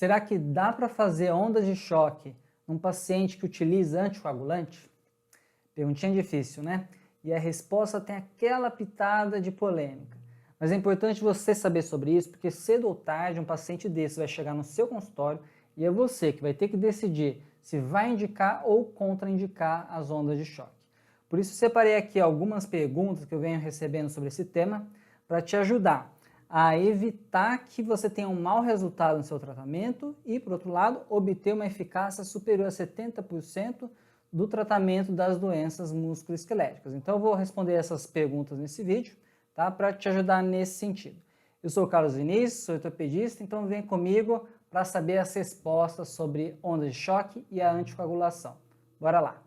Será que dá para fazer ondas de choque num paciente que utiliza anticoagulante? Perguntinha difícil, né? E a resposta tem aquela pitada de polêmica. Mas é importante você saber sobre isso, porque cedo ou tarde um paciente desse vai chegar no seu consultório e é você que vai ter que decidir se vai indicar ou contraindicar as ondas de choque. Por isso separei aqui algumas perguntas que eu venho recebendo sobre esse tema para te ajudar a evitar que você tenha um mau resultado no seu tratamento e, por outro lado, obter uma eficácia superior a 70% do tratamento das doenças musculoesqueléticas. Então eu vou responder essas perguntas nesse vídeo, tá? Para te ajudar nesse sentido. Eu sou o Carlos Vinícius, sou ortopedista, então vem comigo para saber as respostas sobre ondas de choque e a anticoagulação. Bora lá!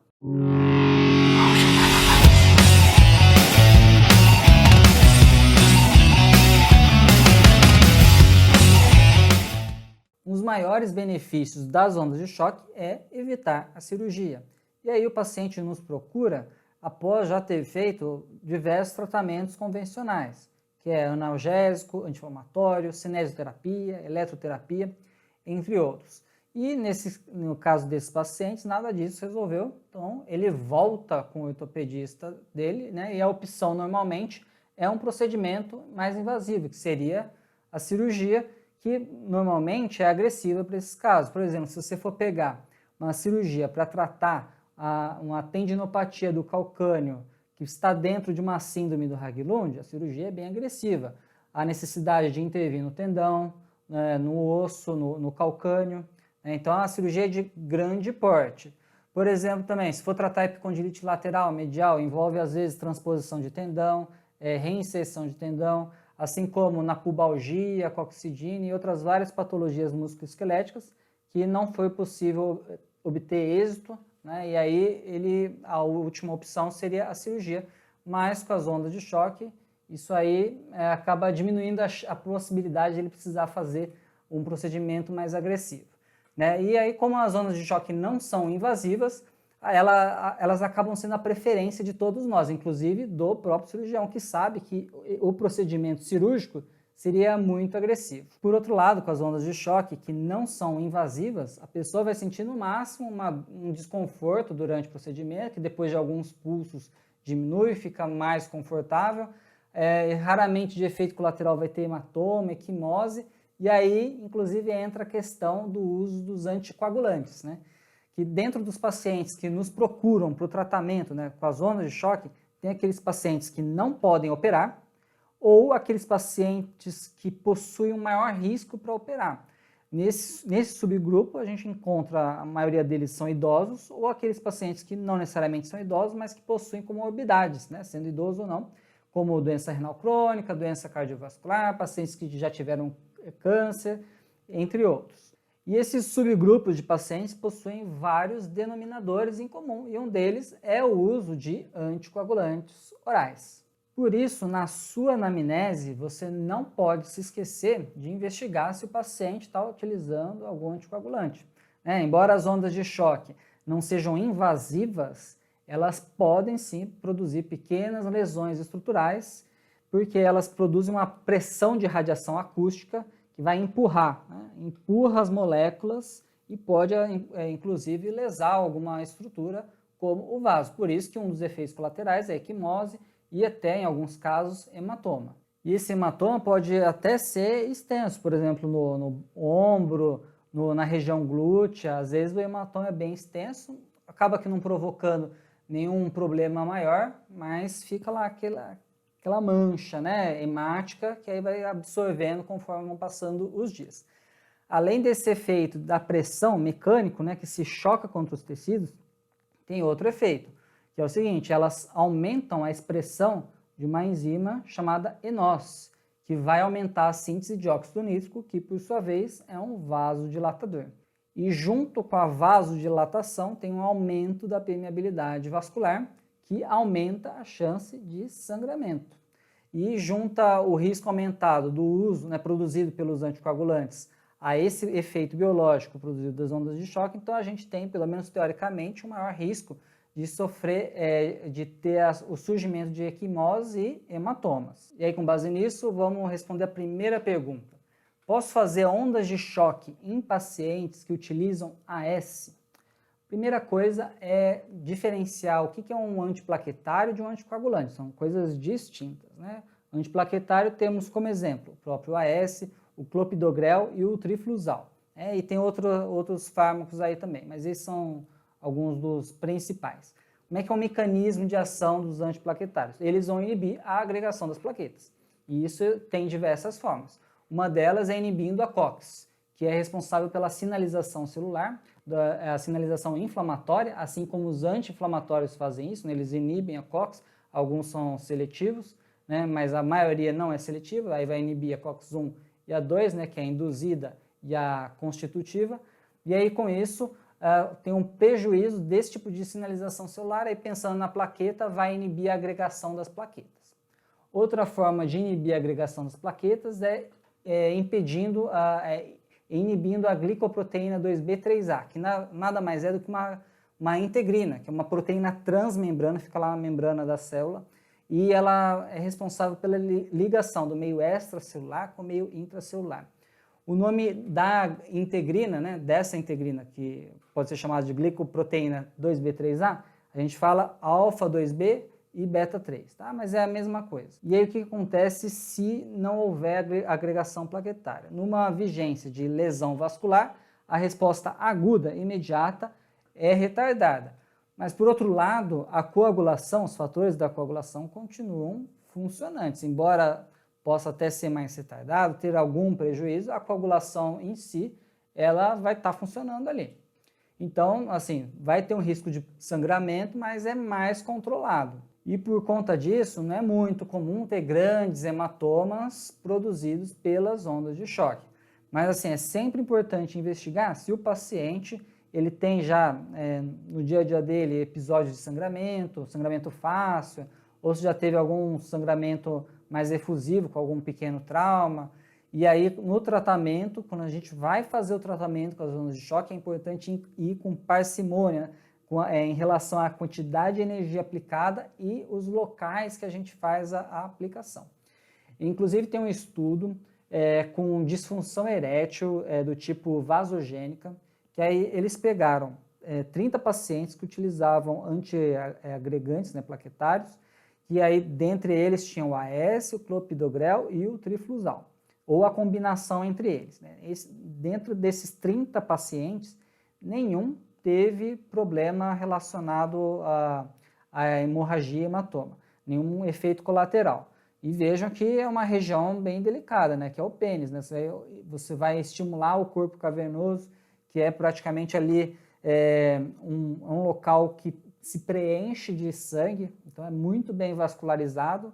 Um dos maiores benefícios das ondas de choque é evitar a cirurgia. E aí o paciente nos procura após já ter feito diversos tratamentos convencionais, que é analgésico, anti-inflamatório, cinesioterapia, eletroterapia, entre outros. E no caso desses pacientes, nada disso resolveu, então ele volta com o ortopedista dele, né? E a opção normalmente é um procedimento mais invasivo, que seria a cirurgia, que normalmente é agressiva para esses casos. Por exemplo, se você for pegar uma cirurgia para tratar uma tendinopatia do calcâneo que está dentro de uma síndrome do Haglund, a cirurgia é bem agressiva. Há necessidade de intervir no tendão, no osso, no calcâneo. Então, a cirurgia é de grande porte. Por exemplo, também, se for tratar epicondilite lateral, medial, envolve às vezes transposição de tendão, reinserção de tendão, assim como na pubalgia, coccidine e outras várias patologias musculoesqueléticas que não foi possível obter êxito, né? E aí a última opção seria a cirurgia, mas com as ondas de choque, isso aí acaba diminuindo a possibilidade de ele precisar fazer um procedimento mais agressivo, né? E aí, como as ondas de choque não são invasivas, elas acabam sendo a preferência de todos nós, inclusive do próprio cirurgião, que sabe que o procedimento cirúrgico seria muito agressivo. Por outro lado, com as ondas de choque, que não são invasivas, a pessoa vai sentir no máximo um desconforto durante o procedimento, que depois de alguns pulsos diminui, fica mais confortável, raramente de efeito colateral vai ter hematoma, equimose, e aí, inclusive, entra a questão do uso dos anticoagulantes, né? Que dentro dos pacientes que nos procuram para o tratamento, né, com as ondas de choque, tem aqueles pacientes que não podem operar ou aqueles pacientes que possuem um maior risco para operar. Nesse subgrupo, a gente encontra, a maioria deles são idosos ou aqueles pacientes que não necessariamente são idosos, mas que possuem comorbidades, né, sendo idoso ou não, como doença renal crônica, doença cardiovascular, pacientes que já tiveram câncer, entre outros. E esses subgrupos de pacientes possuem vários denominadores em comum, e um deles é o uso de anticoagulantes orais. Por isso, na sua anamnese, você não pode se esquecer de investigar se o paciente está utilizando algum anticoagulante. Embora as ondas de choque não sejam invasivas, elas podem sim produzir pequenas lesões estruturais, porque elas produzem uma pressão de radiação acústica que vai empurrar, né? Empurra as moléculas e pode, inclusive, lesar alguma estrutura, como o vaso. Por isso que um dos efeitos colaterais é equimose e até, em alguns casos, hematoma. E esse hematoma pode até ser extenso, por exemplo, no ombro, na região glútea. Às vezes o hematoma é bem extenso, acaba que não provocando nenhum problema maior, mas fica lá aquela mancha, né, hemática, que aí vai absorvendo conforme vão passando os dias. Além desse efeito da pressão mecânico, né, que se choca contra os tecidos, tem outro efeito, que é o seguinte: elas aumentam a expressão de uma enzima chamada ENOS, que vai aumentar a síntese de óxido nítrico, que por sua vez é um vasodilatador. E junto com a vasodilatação tem um aumento da permeabilidade vascular, que aumenta a chance de sangramento. E junta o risco aumentado do uso, né, produzido pelos anticoagulantes a esse efeito biológico produzido das ondas de choque, então a gente tem, pelo menos teoricamente, um maior risco de sofrer, de ter o surgimento de equimose e hematomas. E aí, com base nisso, vamos responder a primeira pergunta. Posso fazer ondas de choque em pacientes que utilizam AS? Primeira coisa é diferenciar o que é um antiplaquetário de um anticoagulante. São coisas distintas, né? Antiplaquetário temos como exemplo o próprio AS, o clopidogrel e o triflusal. E tem outros fármacos aí também, mas esses são alguns dos principais. Como é que é o mecanismo de ação dos antiplaquetários? Eles vão inibir a agregação das plaquetas. E isso tem diversas formas. Uma delas é inibindo a COX, que é responsável pela sinalização celular, a sinalização inflamatória, assim como os anti-inflamatórios fazem isso, né? Eles inibem a COX, alguns são seletivos, né? Mas a maioria não é seletiva, aí vai inibir a COX-1 e a 2, né? Que é a induzida e a constitutiva, e aí com isso tem um prejuízo desse tipo de sinalização celular, aí pensando na plaqueta, vai inibir a agregação das plaquetas. Outra forma de inibir a agregação das plaquetas é inibindo a glicoproteína 2B3A, que nada mais é do que uma integrina, que é uma proteína transmembrana, fica lá na membrana da célula, e ela é responsável pela ligação do meio extracelular com o meio intracelular. O nome da integrina, né, dessa integrina, que pode ser chamada de glicoproteína 2B3A, a gente fala alfa-2B e beta-3, tá? Mas é a mesma coisa. E aí o que acontece se não houver agregação plaquetária? Numa vigência de lesão vascular, a resposta aguda, imediata, é retardada. Mas por outro lado, a coagulação, os fatores da coagulação continuam funcionantes, embora possa até ser mais retardado, ter algum prejuízo, a coagulação em si, ela vai estar funcionando ali. Então, assim, vai ter um risco de sangramento, mas é mais controlado. E por conta disso, não é muito comum ter grandes hematomas produzidos pelas ondas de choque. Mas assim, é sempre importante investigar se o paciente ele tem já no dia a dia dele episódios de sangramento fácil, ou se já teve algum sangramento mais efusivo com algum pequeno trauma. E aí no tratamento, quando a gente vai fazer o tratamento com as ondas de choque, é importante ir com parcimônia, em relação à quantidade de energia aplicada e os locais que a gente faz a aplicação. Inclusive tem um estudo com disfunção erétil do tipo vasogênica, que aí eles pegaram 30 pacientes que utilizavam antiagregantes, né, plaquetários, e aí dentre eles tinham o AS, o clopidogrel e o triflusal, ou a combinação entre eles, né? Dentro desses 30 pacientes, nenhum teve problema relacionado à hemorragia hematoma, nenhum efeito colateral. E vejam que é uma região bem delicada, né, que é o pênis, né? Você vai estimular o corpo cavernoso, que é praticamente ali um local que se preenche de sangue, então é muito bem vascularizado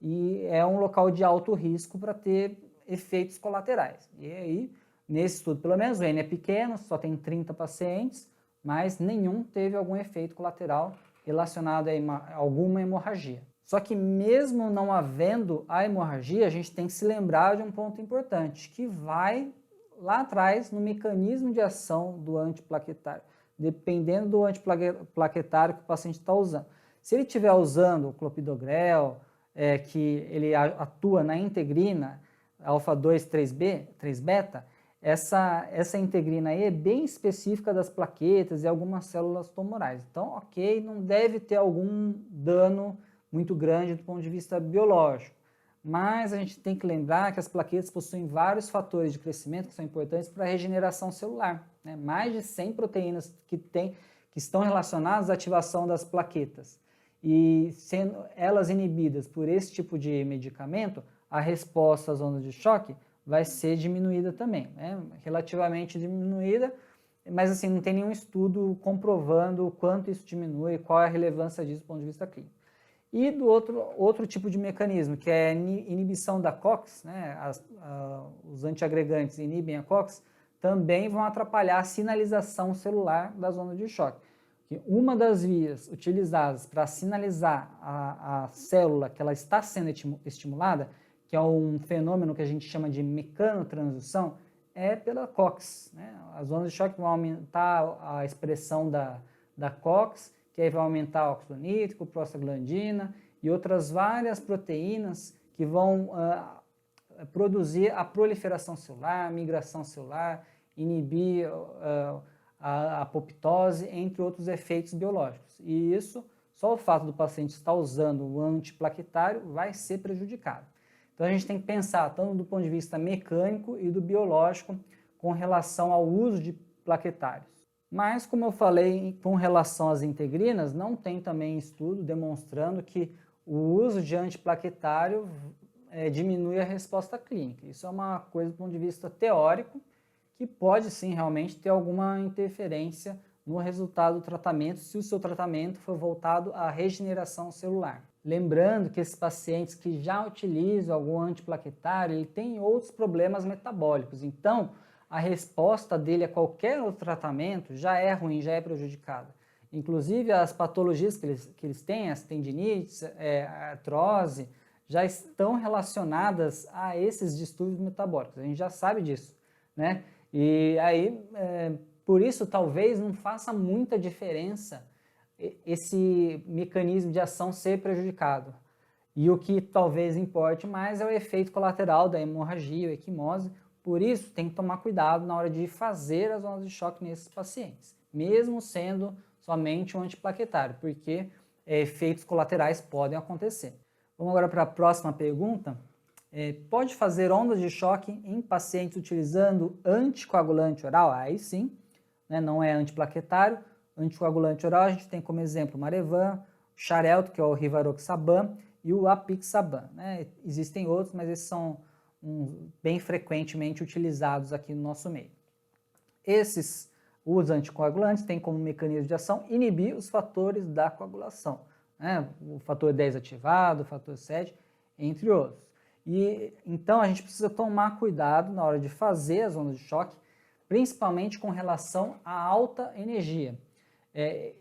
e é um local de alto risco para ter efeitos colaterais. E aí, nesse estudo, pelo menos, o N é pequeno, só tem 30 pacientes, mas nenhum teve algum efeito colateral relacionado a alguma hemorragia. Só que mesmo não havendo a hemorragia, a gente tem que se lembrar de um ponto importante, que vai lá atrás no mecanismo de ação do antiplaquetário, dependendo do antiplaquetário que o paciente está usando. Se ele estiver usando o clopidogrel, que ele atua na integrina, alfa-2, 3-beta, essa integrina aí é bem específica das plaquetas e algumas células tumorais. Então, ok, não deve ter algum dano muito grande do ponto de vista biológico. Mas a gente tem que lembrar que as plaquetas possuem vários fatores de crescimento que são importantes para a regeneração celular, né? Mais de 100 proteínas que estão relacionadas à ativação das plaquetas. E sendo elas inibidas por esse tipo de medicamento, a resposta às ondas de choque vai ser diminuída também, né? Relativamente diminuída, mas assim, não tem nenhum estudo comprovando o quanto isso diminui, qual é a relevância disso do ponto de vista clínico. E do outro tipo de mecanismo, que é a inibição da COX, né? Os antiagregantes inibem a COX, também vão atrapalhar a sinalização celular das ondas de choque. Uma das vias utilizadas para sinalizar a célula que ela está sendo estimulada, que é um fenômeno que a gente chama de mecanotransdução, é pela COX, né? As ondas de choque vão aumentar a expressão da COX, que aí vai aumentar o óxido nítrico, prostaglandina e outras várias proteínas que vão produzir a proliferação celular, a migração celular, inibir a apoptose, entre outros efeitos biológicos. E isso, só o fato do paciente estar usando o antiplaquetário vai ser prejudicado. Então a gente tem que pensar tanto do ponto de vista mecânico e do biológico com relação ao uso de plaquetários. Mas, como eu falei, com relação às integrinas, não tem também estudo demonstrando que o uso de antiplaquetário diminui a resposta clínica. Isso é uma coisa do ponto de vista teórico, que pode sim realmente ter alguma interferência no resultado do tratamento, se o seu tratamento for voltado à regeneração celular. Lembrando que esses pacientes que já utilizam algum antiplaquetário, ele tem outros problemas metabólicos, então a resposta dele a qualquer outro tratamento já é ruim, já é prejudicada. Inclusive as patologias que eles têm, as tendinites, a artrose, já estão relacionadas a esses distúrbios metabólicos, a gente já sabe disso, né? E aí, por isso, talvez não faça muita diferença esse mecanismo de ação ser prejudicado. E o que talvez importe mais é o efeito colateral da hemorragia ou equimose. Por isso, tem que tomar cuidado na hora de fazer as ondas de choque nesses pacientes, mesmo sendo somente um antiplaquetário, porque efeitos colaterais podem acontecer. Vamos agora para a próxima pergunta. Pode fazer ondas de choque em pacientes utilizando anticoagulante oral? Aí sim, né, não é antiplaquetário. Anticoagulante oral a gente tem como exemplo o Marevan, o Xarelto, que é o Rivaroxaban, e o Apixaban, né? Existem outros, mas esses são bem frequentemente utilizados aqui no nosso meio. Os anticoagulantes têm como mecanismo de ação inibir os fatores da coagulação, né? O fator 10 ativado, o fator 7, entre outros. E então a gente precisa tomar cuidado na hora de fazer as ondas de choque, principalmente com relação à alta energia.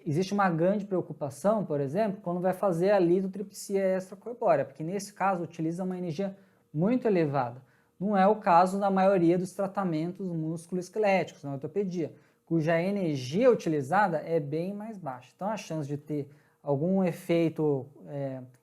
Existe uma grande preocupação, por exemplo, quando vai fazer a lidotripsia extracorpórea, porque nesse caso utiliza uma energia muito elevada. Não é o caso da maioria dos tratamentos musculoesqueléticos na ortopedia, cuja energia utilizada é bem mais baixa. Então a chance de ter algum efeito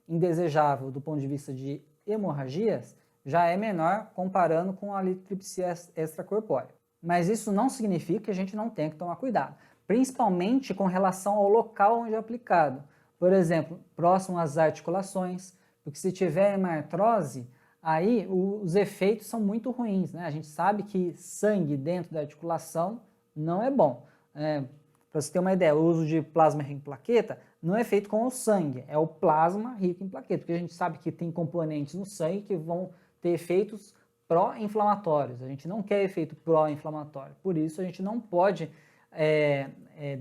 indesejável do ponto de vista de hemorragias já é menor comparando com a lidotripsia extracorpórea. Mas isso não significa que a gente não tenha que tomar cuidado, principalmente com relação ao local onde é aplicado. Por exemplo, próximo às articulações, porque se tiver hemartrose, aí os efeitos são muito ruins, né? A gente sabe que sangue dentro da articulação não é bom. Para você ter uma ideia, o uso de plasma rico em plaqueta não é feito com o sangue, é o plasma rico em plaqueta, porque a gente sabe que tem componentes no sangue que vão ter efeitos pró-inflamatórios. A gente não quer efeito pró-inflamatório, por isso a gente não pode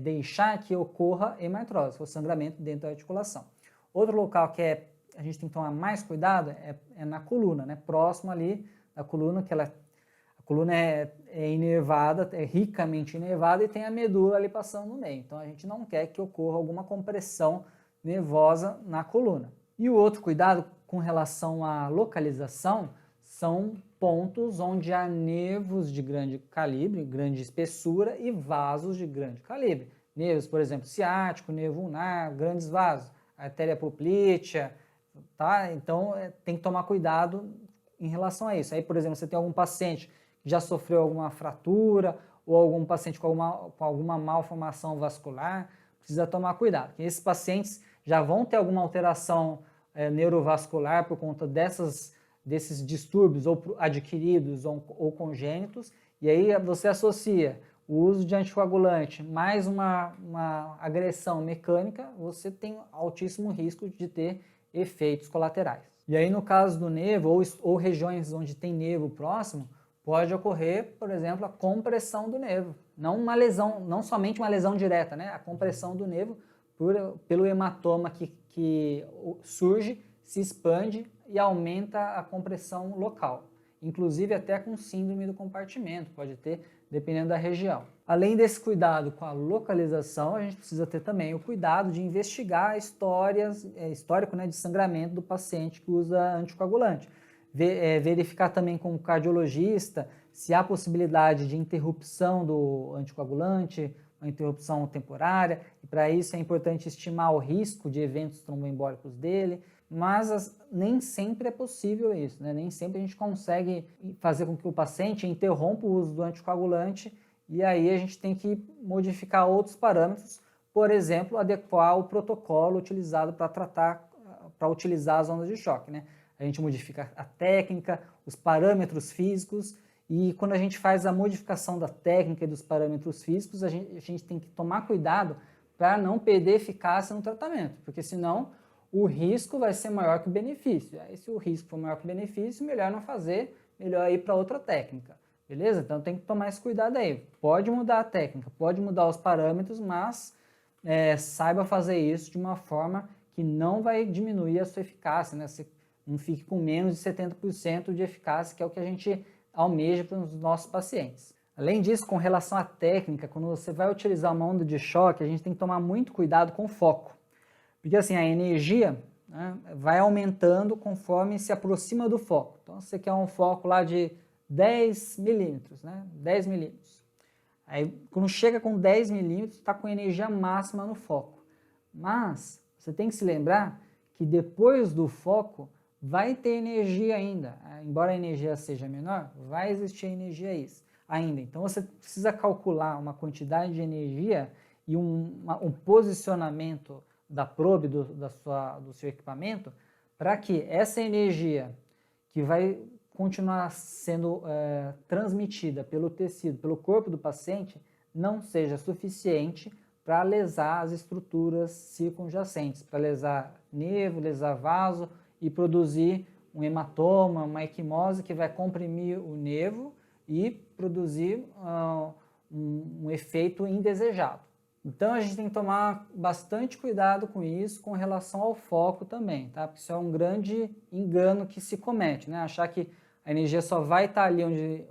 deixar que ocorra hemartrose, o sangramento dentro da articulação. Outro local que a gente tem que tomar mais cuidado é na coluna, né? Próximo ali da coluna, a coluna é inervada, é ricamente inervada e tem a medula ali passando no meio. Então a gente não quer que ocorra alguma compressão nervosa na coluna. E o outro cuidado com relação à localização são pontos onde há nervos de grande calibre, grande espessura e vasos de grande calibre. Nervos, por exemplo, ciático, nervo ulnar, grandes vasos, artéria poplítea, tá? Então tem que tomar cuidado em relação a isso. Aí, por exemplo, você tem algum paciente que já sofreu alguma fratura ou algum paciente com alguma malformação vascular, precisa tomar cuidado, porque esses pacientes já vão ter alguma alteração neurovascular por conta desses distúrbios ou adquiridos ou congênitos, e aí você associa o uso de anticoagulante mais uma agressão mecânica, você tem altíssimo risco de ter efeitos colaterais. E aí no caso do nervo ou regiões onde tem nervo próximo, pode ocorrer, por exemplo, a compressão do nervo, não uma lesão, não somente uma lesão direta, né? A compressão do nervo pelo hematoma que surge, se expande e aumenta a compressão local, inclusive até com síndrome do compartimento, pode ter, dependendo da região. Além desse cuidado com a localização, a gente precisa ter também o cuidado de investigar histórico, né, de sangramento do paciente que usa anticoagulante. Verificar também com o cardiologista se há possibilidade de interrupção do anticoagulante, uma interrupção temporária, e para isso é importante estimar o risco de eventos tromboembólicos dele, mas nem sempre é possível isso, né? Nem sempre a gente consegue fazer com que o paciente interrompa o uso do anticoagulante e aí a gente tem que modificar outros parâmetros, por exemplo, adequar o protocolo utilizado para utilizar as ondas de choque, né? A gente modifica a técnica, os parâmetros físicos e quando a gente faz a modificação da técnica e dos parâmetros físicos, a gente tem que tomar cuidado para não perder eficácia no tratamento, porque senão o risco vai ser maior que o benefício. Aí se o risco for maior que o benefício, melhor não fazer, melhor ir para outra técnica. Beleza? Então tem que tomar esse cuidado aí. Pode mudar a técnica, pode mudar os parâmetros, mas saiba fazer isso de uma forma que não vai diminuir a sua eficácia, né? Você não fique com menos de 70% de eficácia, que é o que a gente almeja para os nossos pacientes. Além disso, com relação à técnica, quando você vai utilizar uma onda de choque, a gente tem que tomar muito cuidado com o foco. Porque assim, a energia, né, vai aumentando conforme se aproxima do foco. Então, você quer um foco lá de 10 milímetros, né? 10 milímetros. Aí, quando chega com 10 milímetros, está com energia máxima no foco. Mas, você tem que se lembrar que depois do foco, vai ter energia ainda. Embora a energia seja menor, vai existir energia ainda. Então, você precisa calcular uma quantidade de energia e um posicionamento da probe do seu equipamento para que essa energia que vai continuar sendo transmitida pelo tecido, pelo corpo do paciente, não seja suficiente para lesar as estruturas circunjacentes, para lesar nervo, lesar vaso e produzir um hematoma, uma equimose que vai comprimir o nervo e produzir um efeito indesejado. Então a gente tem que tomar bastante cuidado com isso, com relação ao foco também, tá? Porque isso é um grande engano que se comete, né? Achar que a energia só vai estar ali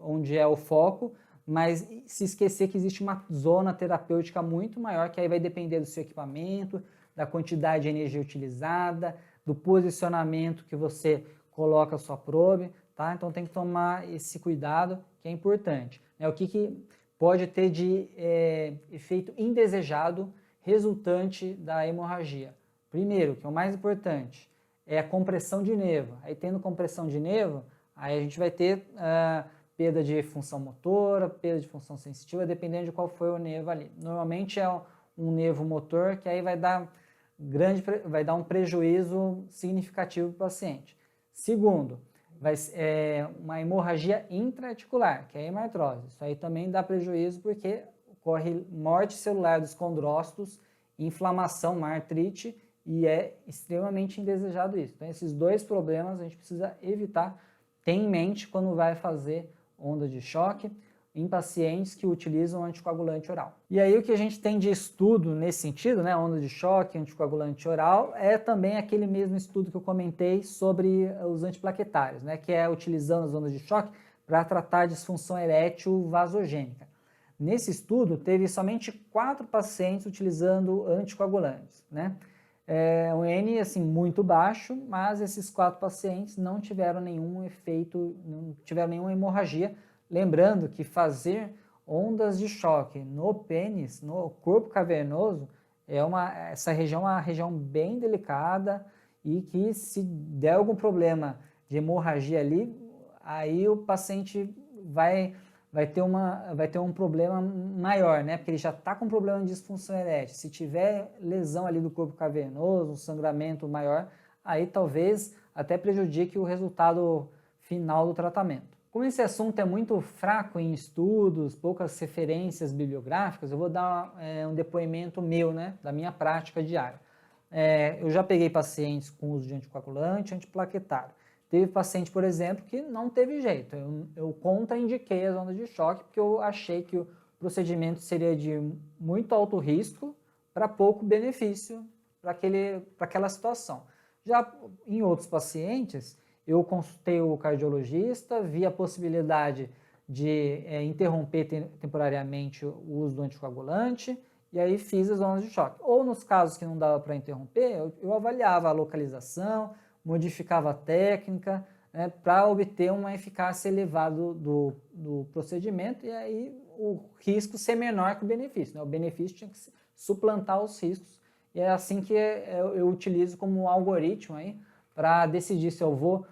onde é o foco, mas se esquecer que existe uma zona terapêutica muito maior, que aí vai depender do seu equipamento, da quantidade de energia utilizada, do posicionamento que você coloca a sua probe, tá? Então tem que tomar esse cuidado, que é importante. O que pode ter de efeito indesejado resultante da hemorragia? Primeiro, que é o mais importante, é a compressão de nervo. Aí tendo compressão de nervo, aí a gente vai ter perda de função motora, perda de função sensitiva, dependendo de qual foi o nervo ali. Normalmente é um nervo motor que aí vai dar um prejuízo significativo para o paciente. Segundo, uma hemorragia intra-articular, que é a hemartrose. Isso aí também dá prejuízo porque ocorre morte celular dos condrócitos, inflamação, uma artrite, e é extremamente indesejado isso. Então, esses dois problemas a gente precisa evitar, ter em mente quando vai fazer onda de choque em pacientes que utilizam anticoagulante oral. E aí o que a gente tem de estudo nesse sentido, né, onda de choque, anticoagulante oral, é também aquele mesmo estudo que eu comentei sobre os antiplaquetários, né, que é utilizando as ondas de choque para tratar a disfunção erétil vasogênica. Nesse estudo, teve somente 4 pacientes utilizando anticoagulantes, né? Um N assim, muito baixo, mas esses 4 pacientes não tiveram nenhum efeito, não tiveram nenhuma hemorragia. Lembrando que fazer ondas de choque no pênis, no corpo cavernoso, essa região é uma região bem delicada e que se der algum problema de hemorragia ali, aí o paciente vai ter um problema maior, né? Porque ele já está com problema de disfunção erétil. Se tiver lesão ali do corpo cavernoso, um sangramento maior, aí talvez até prejudique o resultado final do tratamento. Como esse assunto é muito fraco em estudos, poucas referências bibliográficas, eu vou dar um depoimento meu, né? Da minha prática diária. Eu já peguei pacientes com uso de anticoagulante, antiplaquetário. Teve paciente, por exemplo, que não teve jeito. Eu contraindiquei as ondas de choque porque eu achei que o procedimento seria de muito alto risco para pouco benefício para aquela situação. Já em outros pacientes, eu consultei o cardiologista, vi a possibilidade de interromper temporariamente o uso do anticoagulante e aí fiz as ondas de choque. Ou nos casos que não dava para interromper, eu avaliava a localização, modificava a técnica, né, para obter uma eficácia elevada do procedimento e aí o risco ser menor que o benefício, né? O benefício tinha que suplantar os riscos e é assim que eu utilizo como algoritmo aí para decidir se eu vou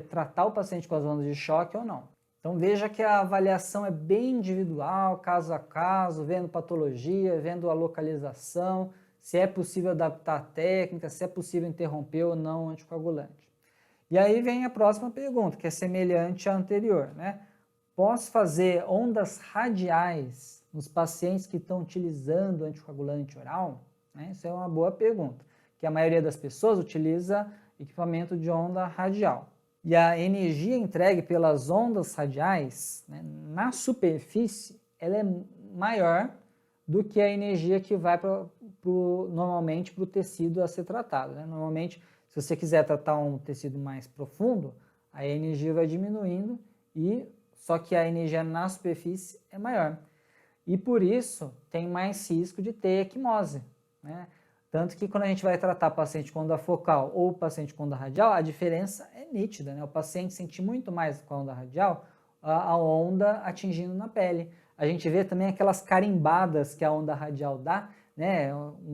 tratar o paciente com as ondas de choque ou não. Então veja que a avaliação é bem individual, caso a caso, vendo patologia, vendo a localização, se é possível adaptar a técnica, se é possível interromper ou não o anticoagulante. E aí vem a próxima pergunta, que é semelhante à anterior, né? Posso fazer ondas radiais nos pacientes que estão utilizando anticoagulante oral? Isso é uma boa pergunta, que a maioria das pessoas utiliza equipamento de onda radial. E a energia entregue pelas ondas radiais, né, na superfície, ela é maior do que a energia que vai normalmente para o tecido a ser tratado, né? Normalmente, se você quiser tratar um tecido mais profundo, a energia vai diminuindo, só que a energia na superfície é maior. E por isso tem mais risco de ter equimose, né? Tanto que quando a gente vai tratar paciente com onda focal ou paciente com onda radial, a diferença é nítida, né? O paciente sente muito mais com a onda radial a onda atingindo na pele. A gente vê também aquelas carimbadas que a onda radial dá, né?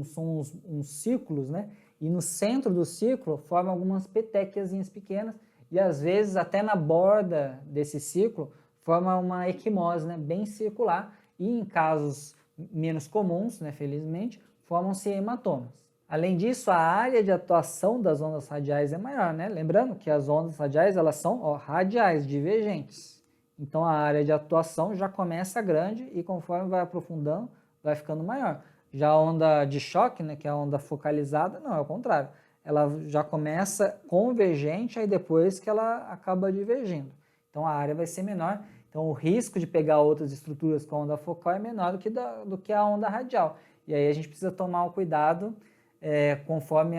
São uns círculos, né? E no centro do círculo formam algumas petequiazinhas pequenas e às vezes até na borda desse círculo forma uma equimose, né? Bem circular e em casos menos comuns, né? Felizmente, formam-se hematomas. Além disso, a área de atuação das ondas radiais é maior, né? Lembrando que as ondas radiais, elas são radiais, divergentes. Então, a área de atuação já começa grande e conforme vai aprofundando, vai ficando maior. Já a onda de choque, né, que é a onda focalizada, não, é o contrário. Ela já começa convergente, aí depois que ela acaba divergindo. Então, a área vai ser menor. Então, o risco de pegar outras estruturas com a onda focal é menor do que a onda radial. E aí a gente precisa tomar o cuidado conforme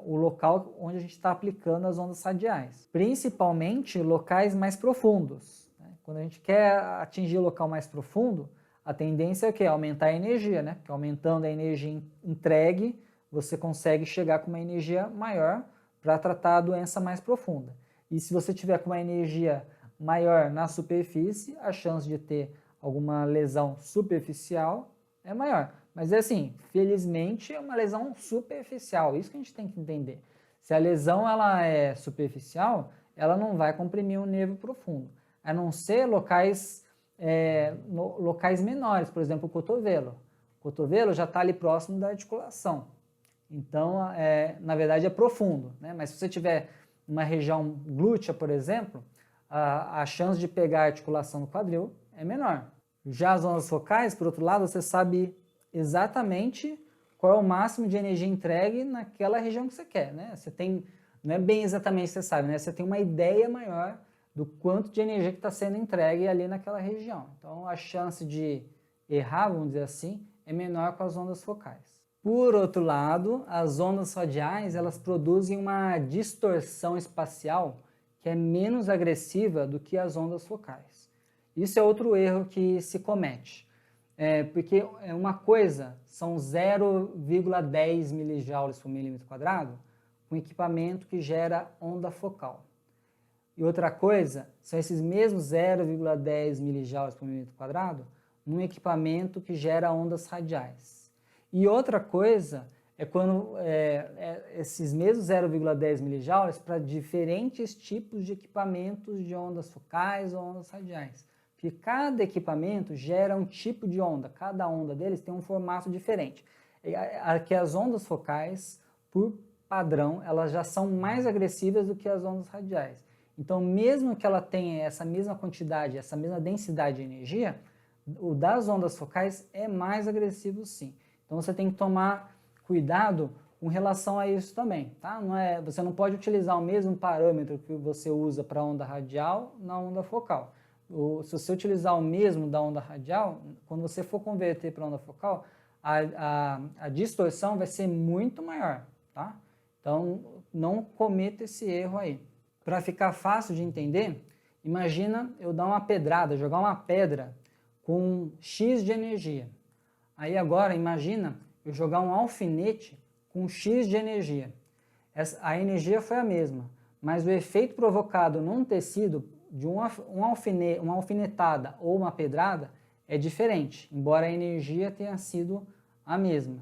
o local onde a gente está aplicando as ondas radiais. Principalmente locais mais profundos, né? Quando a gente quer atingir o local mais profundo, a tendência é o quê? Aumentar a energia, né? Porque aumentando a energia entregue, você consegue chegar com uma energia maior para tratar a doença mais profunda. E se você tiver com uma energia maior na superfície, a chance de ter alguma lesão superficial é maior. Mas é assim, felizmente é uma lesão superficial, isso que a gente tem que entender. Se a lesão ela é superficial, ela não vai comprimir um nervo profundo, a não ser locais menores, por exemplo, o cotovelo. O cotovelo já está ali próximo da articulação, então, na verdade, é profundo, né? Mas se você tiver uma região glútea, por exemplo, a chance de pegar a articulação no quadril é menor. Já as ondas focais, por outro lado, você sabe exatamente qual é o máximo de energia entregue naquela região que você quer, né? Você tem, não é bem exatamente que você sabe, né? Você tem uma ideia maior do quanto de energia que está sendo entregue ali naquela região. Então, a chance de errar, vamos dizer assim, é menor com as ondas focais. Por outro lado, as ondas radiais, elas produzem uma distorção espacial que é menos agressiva do que as ondas focais. Isso é outro erro que se comete. Porque uma coisa são 0,10 milijoules por milímetro quadrado, um equipamento que gera onda focal. E outra coisa são esses mesmos 0,10 milijoules por milímetro quadrado num equipamento que gera ondas radiais. E outra coisa é quando esses mesmos 0,10 milijoules para diferentes tipos de equipamentos de ondas focais ou ondas radiais. Porque cada equipamento gera um tipo de onda, cada onda deles tem um formato diferente. Aqui as ondas focais, por padrão, elas já são mais agressivas do que as ondas radiais. Então, mesmo que ela tenha essa mesma quantidade, essa mesma densidade de energia, o das ondas focais é mais agressivo sim. Então, você tem que tomar cuidado com relação a isso também, tá? Você não pode utilizar o mesmo parâmetro que você usa para a onda radial na onda focal. Se você utilizar o mesmo da onda radial, quando você for converter para onda focal, a distorção vai ser muito maior, tá? Então, não cometa esse erro aí. Para ficar fácil de entender, imagina eu dar uma pedrada, jogar uma pedra com X de energia. Aí agora, imagina eu jogar um alfinete com X de energia. A energia foi a mesma, mas o efeito provocado num tecido de uma alfinetada ou uma pedrada é diferente, embora a energia tenha sido a mesma.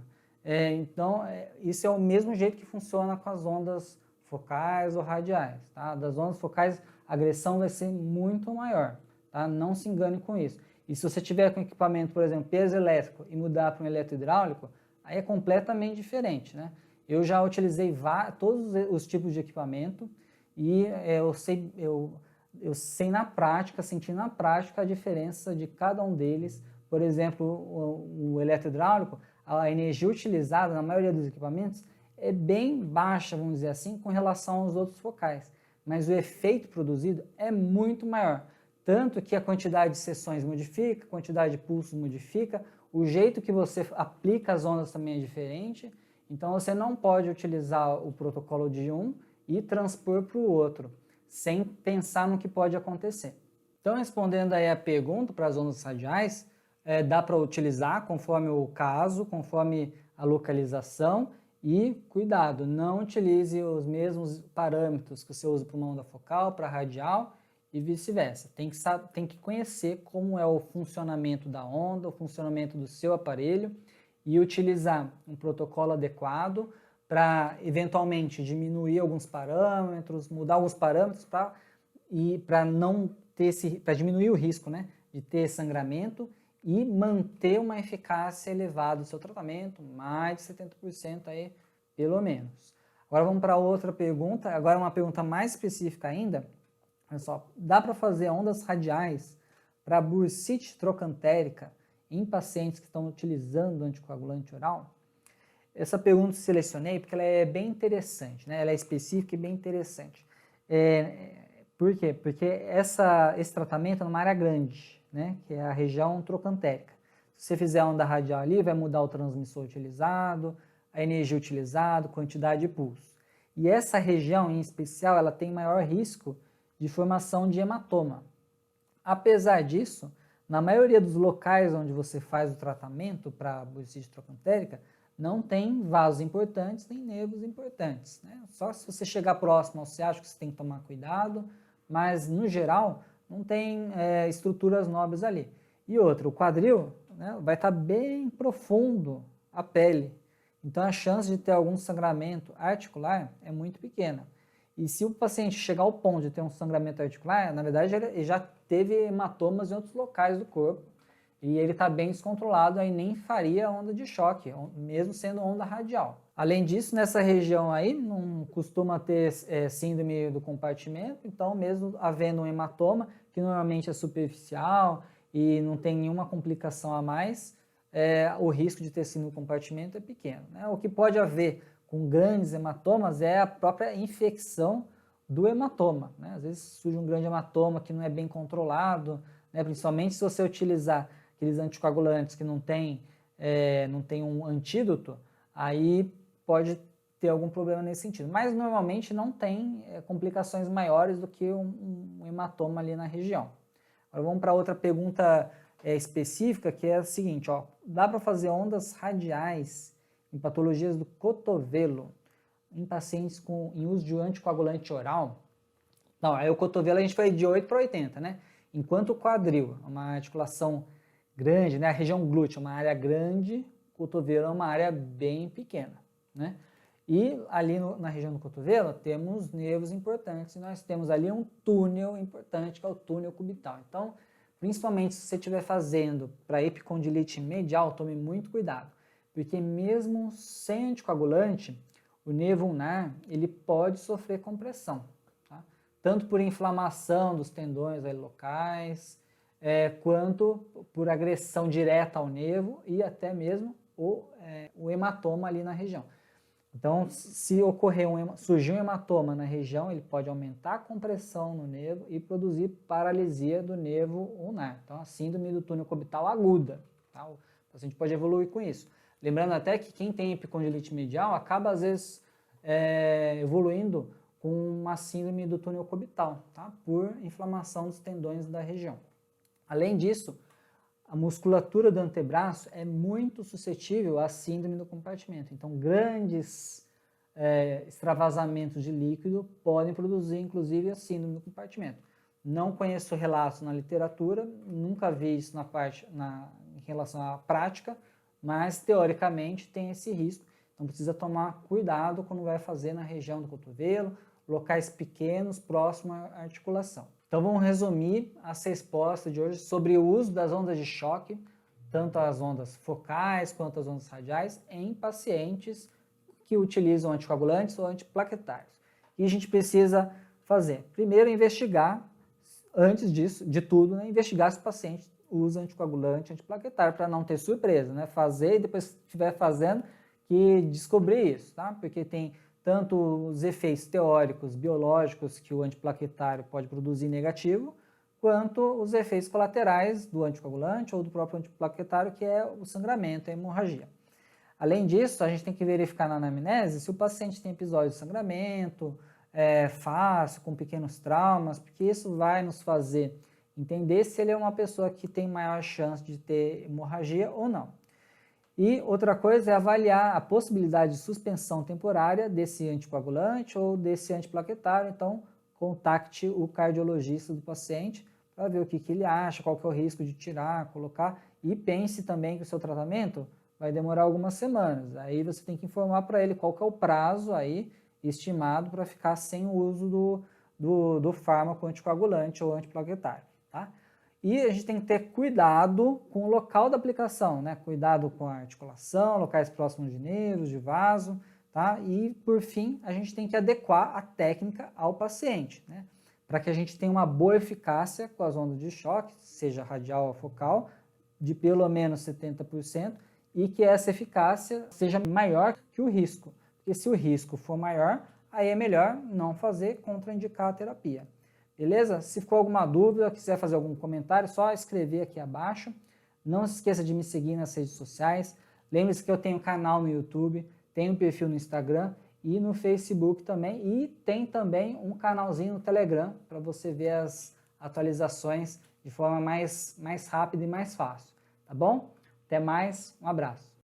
Então, isso é o mesmo jeito que funciona com as ondas focais ou radiais. Tá? Das ondas focais, a agressão vai ser muito maior. Tá? Não se engane com isso. E se você tiver com equipamento, por exemplo, peso elétrico e mudar para um eletrohidráulico, aí é completamente diferente, né? Eu já utilizei todos os tipos de equipamento e eu sei na prática, senti na prática a diferença de cada um deles. Por exemplo, o eletrohidráulico, a energia utilizada na maioria dos equipamentos é bem baixa, vamos dizer assim, com relação aos outros focais. Mas o efeito produzido é muito maior. Tanto que a quantidade de seções modifica, a quantidade de pulsos modifica, o jeito que você aplica as ondas também é diferente. Então você não pode utilizar o protocolo de um e transpor para o outro, sem pensar no que pode acontecer. Então, respondendo aí a pergunta para as ondas radiais, dá para utilizar conforme o caso, conforme a localização e cuidado, não utilize os mesmos parâmetros que você usa para uma onda focal, para radial e vice-versa. Tem que conhecer como é o funcionamento da onda, o funcionamento do seu aparelho e utilizar um protocolo adequado para eventualmente diminuir alguns parâmetros, mudar alguns parâmetros para não ter para diminuir o risco, né, de ter sangramento e manter uma eficácia elevada do seu tratamento, mais de 70% aí, pelo menos. Agora vamos para outra pergunta, agora uma pergunta mais específica ainda. Olha só, dá para fazer ondas radiais para bursite trocantérica em pacientes que estão utilizando anticoagulante oral? Essa pergunta eu selecionei porque ela é bem interessante, né? Ela é específica e bem interessante. Por quê? Porque esse tratamento é numa área grande, né? Que é a região trocantérica. Se você fizer a onda radial ali, vai mudar o transmissor utilizado, a energia utilizada, quantidade de pulso. E essa região em especial, ela tem maior risco de formação de hematoma. Apesar disso, na maioria dos locais onde você faz o tratamento para bursite trocantérica, não tem vasos importantes nem nervos importantes, né? Só se você chegar próximo ao ciático você tem que tomar cuidado, mas no geral não tem estruturas nobres ali. E outra, o quadril, né, vai estar bem profundo a pele, então a chance de ter algum sangramento articular é muito pequena. E se o paciente chegar ao ponto de ter um sangramento articular, na verdade ele já teve hematomas em outros locais do corpo e ele está bem descontrolado, aí nem faria onda de choque, mesmo sendo onda radial. Além disso, nessa região aí não costuma ter síndrome do compartimento, então mesmo havendo um hematoma, que normalmente é superficial e não tem nenhuma complicação a mais, o risco de ter síndrome do compartimento é pequeno, né? O que pode haver com grandes hematomas é a própria infecção do hematoma, né? Às vezes surge um grande hematoma que não é bem controlado, né? Principalmente se você utilizar aqueles anticoagulantes que não tem um antídoto, aí pode ter algum problema nesse sentido. Mas normalmente não tem complicações maiores do que um hematoma ali na região. Agora vamos para outra pergunta específica, que é a seguinte, ó, dá para fazer ondas radiais em patologias do cotovelo em pacientes em uso de anticoagulante oral? Não, aí o cotovelo a gente foi de 8 para 80, né? Enquanto o quadril é uma articulação grande, né? A região glútea é uma área grande, o cotovelo é uma área bem pequena, né? E ali na região do cotovelo temos nervos importantes e nós temos ali um túnel importante, que é o túnel cubital. Então, principalmente se você estiver fazendo para epicondilite medial, tome muito cuidado, porque mesmo sem anticoagulante, o nervo ulnar ele pode sofrer compressão, tá? Tanto por inflamação dos tendões aí locais, quanto por agressão direta ao nervo e até mesmo o hematoma ali na região. Então, se surgir um hematoma na região, ele pode aumentar a compressão no nervo e produzir paralisia do nervo ulnar. Então, a síndrome do túnel cubital aguda, tá? O paciente pode evoluir com isso. Lembrando até que quem tem epicondilite medial acaba, às vezes, evoluindo com uma síndrome do túnel cubital, tá? Por inflamação dos tendões da região. Além disso, a musculatura do antebraço é muito suscetível à síndrome do compartimento. Então, grandes extravasamentos de líquido podem produzir, inclusive, a síndrome do compartimento. Não conheço relatos na literatura, nunca vi isso em relação à prática, mas, teoricamente, tem esse risco. Então precisa tomar cuidado quando vai fazer na região do cotovelo, locais pequenos, próximo à articulação. Então vamos resumir essa exposta de hoje sobre o uso das ondas de choque, tanto as ondas focais quanto as ondas radiais, em pacientes que utilizam anticoagulantes ou antiplaquetários. E a gente precisa fazer? Primeiro, investigar, antes disso, de tudo, né, investigar se o paciente usa anticoagulante, antiplaquetário, para não ter surpresa, né? Fazer e depois, se estiver fazendo, que descobrir isso, tá? Porque tem tanto os efeitos teóricos, biológicos que o antiplaquetário pode produzir negativo, quanto os efeitos colaterais do anticoagulante ou do próprio antiplaquetário, que é o sangramento, a hemorragia. Além disso, a gente tem que verificar na anamnese se o paciente tem episódio de sangramento, fácil, com pequenos traumas, porque isso vai nos fazer entender se ele é uma pessoa que tem maior chance de ter hemorragia ou não. E outra coisa é avaliar a possibilidade de suspensão temporária desse anticoagulante ou desse antiplaquetário. Então, contacte o cardiologista do paciente para ver o que ele acha, qual que é o risco de tirar, colocar. E pense também que o seu tratamento vai demorar algumas semanas. Aí você tem que informar para ele qual que é o prazo aí estimado para ficar sem o uso do fármaco anticoagulante ou antiplaquetário, tá? E a gente tem que ter cuidado com o local da aplicação, né? Cuidado com a articulação, locais próximos de nervos, de vaso, tá? E, por fim, a gente tem que adequar a técnica ao paciente, né? Para que a gente tenha uma boa eficácia com as ondas de choque, seja radial ou focal, de pelo menos 70%, e que essa eficácia seja maior que o risco. Porque se o risco for maior, aí é melhor não fazer, contraindicar a terapia. Beleza? Se ficou alguma dúvida, quiser fazer algum comentário, é só escrever aqui abaixo. Não se esqueça de me seguir nas redes sociais. Lembre-se que eu tenho canal no YouTube, tenho perfil no Instagram e no Facebook também. E tem também um canalzinho no Telegram para você ver as atualizações de forma mais rápida e mais fácil. Tá bom? Até mais, um abraço.